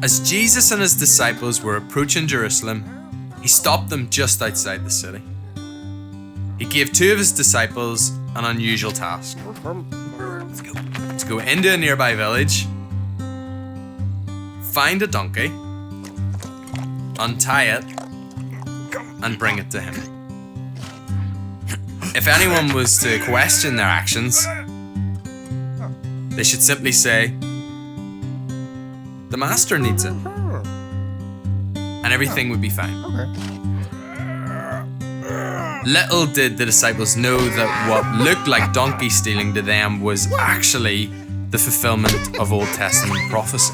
As Jesus and his disciples were approaching Jerusalem, he stopped them just outside the city. He gave two of his disciples an unusual task: to go into a nearby village, find a donkey, untie it, and bring it to him. If anyone was to question their actions, they should simply say, "The master needs it," and everything would be fine. Little did the disciples know that what looked like donkey stealing to them was actually the fulfillment of Old Testament prophecy.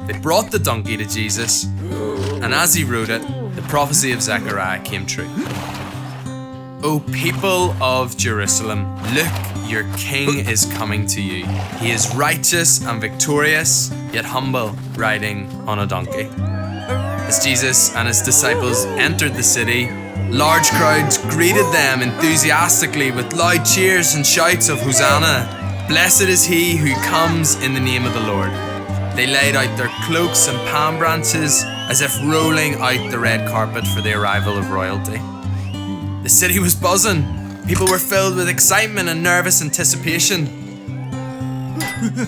They brought the donkey to Jesus, and as he rode it, the prophecy of Zechariah came true. "O people of Jerusalem, look, your king is coming to you. He is righteous and victorious, yet humble, riding on a donkey." As Jesus and his disciples entered the city, large crowds greeted them enthusiastically with loud cheers and shouts of Hosanna. "Blessed is he who comes in the name of the Lord." They laid out their cloaks and palm branches as if rolling out the red carpet for the arrival of royalty. The city was buzzing. People were filled with excitement and nervous anticipation.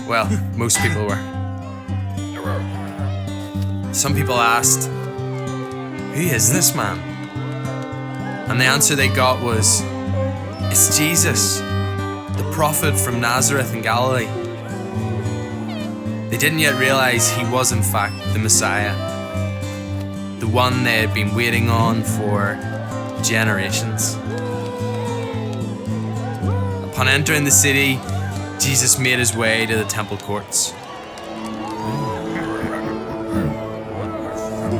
Well, most people were. Some people asked, "Who is this man?" And the answer they got was, "It's Jesus, the prophet from Nazareth in Galilee." They didn't yet realize he was in fact the Messiah, the one they had been waiting on for generations. Upon entering the city, Jesus made his way to the temple courts.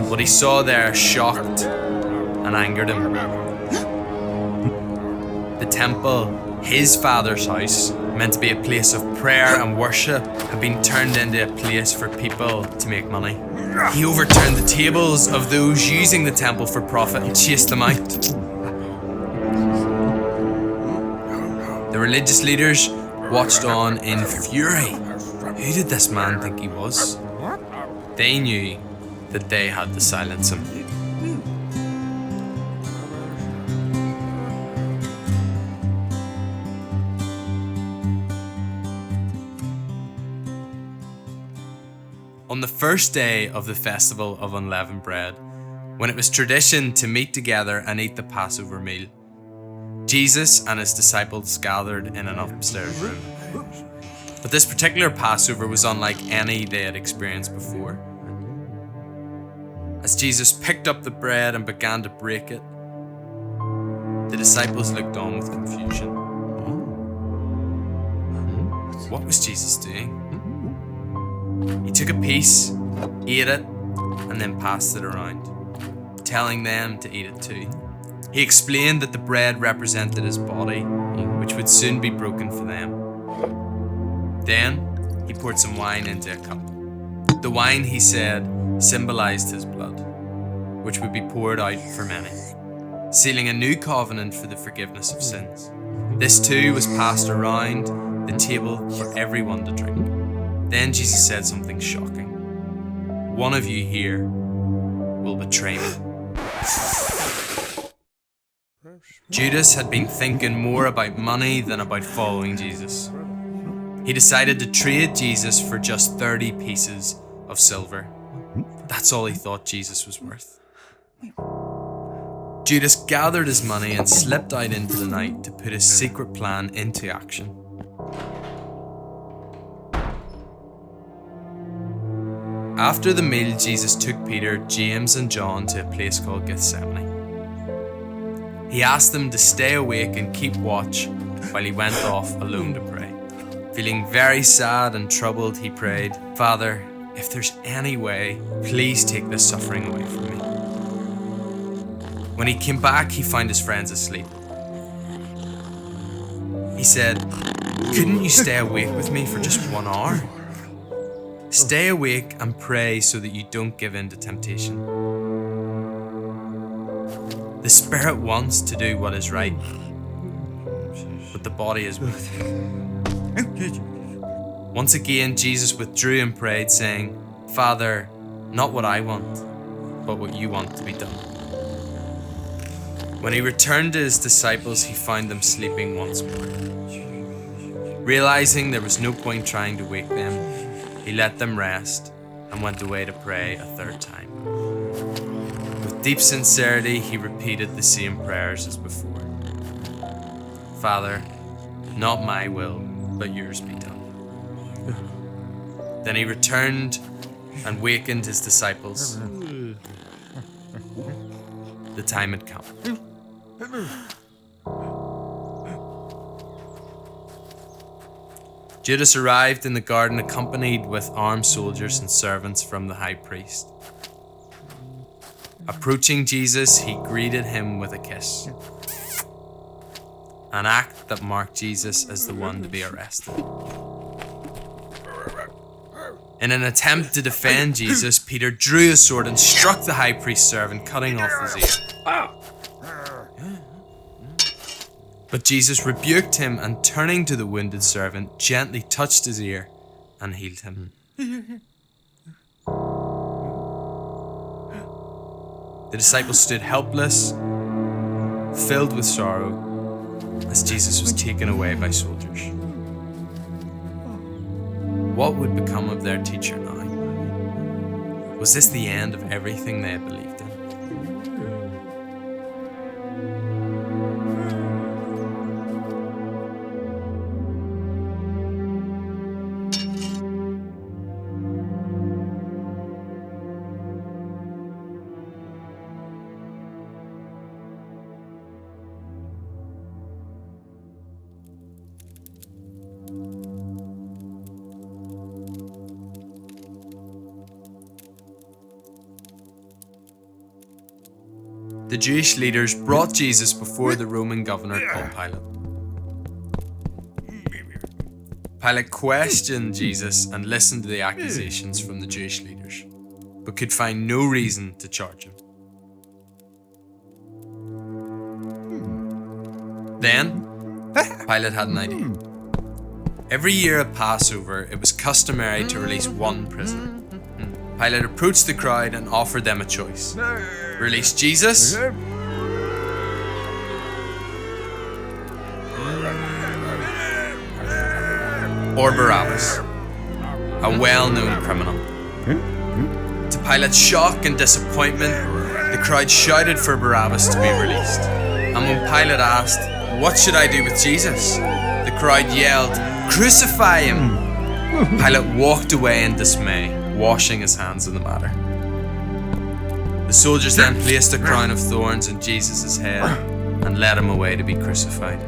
What he saw there shocked and angered him. The temple, his father's house, meant to be a place of prayer and worship, had been turned into a place for people to make money. He overturned the tables of those using the temple for profit and chased them out. The religious leaders watched on in fury. Who did this man think he was? They knew that they had to silence him. On the first day of the festival of unleavened bread, when it was tradition to meet together and eat the Passover meal, Jesus and his disciples gathered in an upstairs room. But this particular Passover was unlike any they had experienced before. As Jesus picked up the bread and began to break it, the disciples looked on with confusion. What was Jesus doing? He took a piece, ate it, and then passed it around, telling them to eat it too. He explained that the bread represented his body, which would soon be broken for them. Then he poured some wine into a cup. The wine, he said, symbolized his blood, which would be poured out for many, sealing a new covenant for the forgiveness of sins. This too was passed around the table for everyone to drink. Then Jesus said something shocking. "One of you here will betray me." Judas had been thinking more about money than about following Jesus. He decided to trade Jesus for just 30 pieces of silver. That's all he thought Jesus was worth. Judas gathered his money and slipped out into the night to put his secret plan into action. After the meal, Jesus took Peter, James, and John to a place called Gethsemane. He asked them to stay awake and keep watch while he went off alone to pray. Feeling very sad and troubled, he prayed, "Father, if there's any way, please take this suffering away from me." When he came back, he found his friends asleep. He said, "Couldn't you stay awake with me for just 1 hour? Stay awake and pray so that you don't give in to temptation. The Spirit wants to do what is right, but but the body is weak. Once again, Jesus withdrew and prayed, saying, Father, not what I want, but what you want to be done. When he returned to his disciples, he found them sleeping once more. Realizing there was no point trying to wake them, he let them rest and went away to pray a third time. With deep sincerity, he repeated the same prayers as before. Father, not my will, but yours be done. Then he returned and wakened his disciples. The time had come. Judas arrived in the garden accompanied with armed soldiers and servants from the high priest. Approaching Jesus, he greeted him with a kiss, an act that marked Jesus as the one to be arrested. In an attempt to defend Jesus, Peter drew his sword and struck the high priest's servant, cutting off his ear. But Jesus rebuked him and, turning to the wounded servant, gently touched his ear and healed him. The disciples stood helpless, filled with sorrow, as Jesus was taken away by soldiers. What would become of their teacher now? Was this the end of everything they had believed in? The Jewish leaders brought Jesus before the Roman governor called Pilate. Pilate questioned Jesus and listened to the accusations from the Jewish leaders, but could find no reason to charge him. Then, Pilate had an idea. Every year at Passover, it was customary to release one prisoner. Pilate approached the crowd and offered them a choice. Release Jesus or Barabbas, a well-known criminal. To Pilate's shock and disappointment, the crowd shouted for Barabbas to be released. And when Pilate asked, "What should I do with Jesus?" the crowd yelled, "Crucify him!" Pilate walked away in dismay, washing his hands in the matter. The soldiers then placed a crown of thorns on Jesus' head and led him away to be crucified.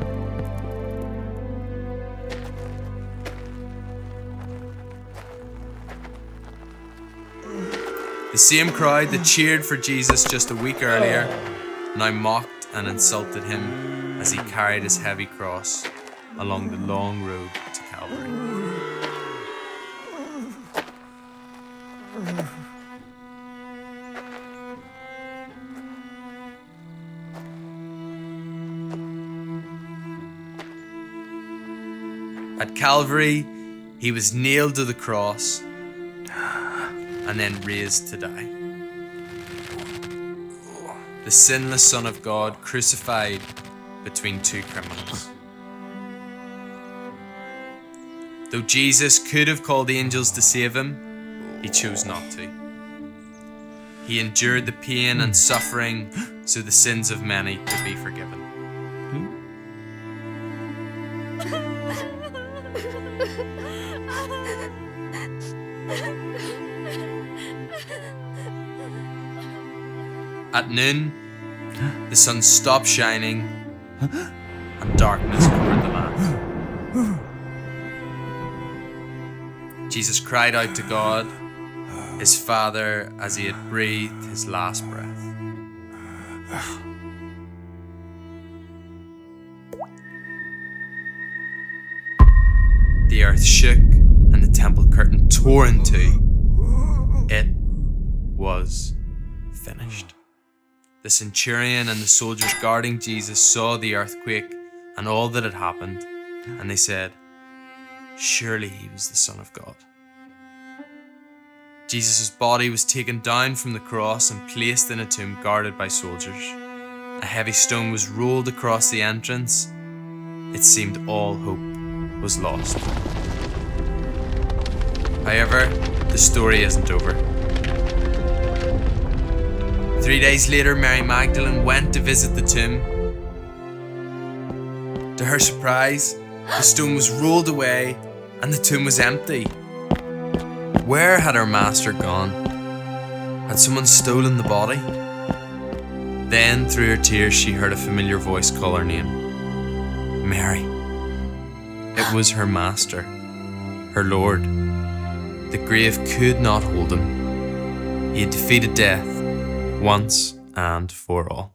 The same crowd that cheered for Jesus just a week earlier now mocked and insulted him as he carried his heavy cross along the long road to Calvary. At Calvary, he was nailed to the cross and then raised to die. The sinless Son of God crucified between two criminals. Though Jesus could have called angels to save him, he chose not to. He endured the pain and suffering so the sins of many could be forgiven. At noon, the sun stopped shining and darkness covered the land. Jesus cried out to God, his Father, as he had breathed his last breath. The earth shook and the temple curtain tore in two. It was finished. The centurion and the soldiers guarding Jesus saw the earthquake and all that had happened, and they said, "Surely he was the Son of God." Jesus' body was taken down from the cross and placed in a tomb guarded by soldiers. A heavy stone was rolled across the entrance. It seemed all hope was lost. However, the story isn't over. 3 days later, Mary Magdalene went to visit the tomb. To her surprise, the stone was rolled away and the tomb was empty. Where had her master gone? Had someone stolen the body? Then, through her tears, she heard a familiar voice call her name. Mary. It was her master, her Lord. The grave could not hold him. He had defeated death once and for all.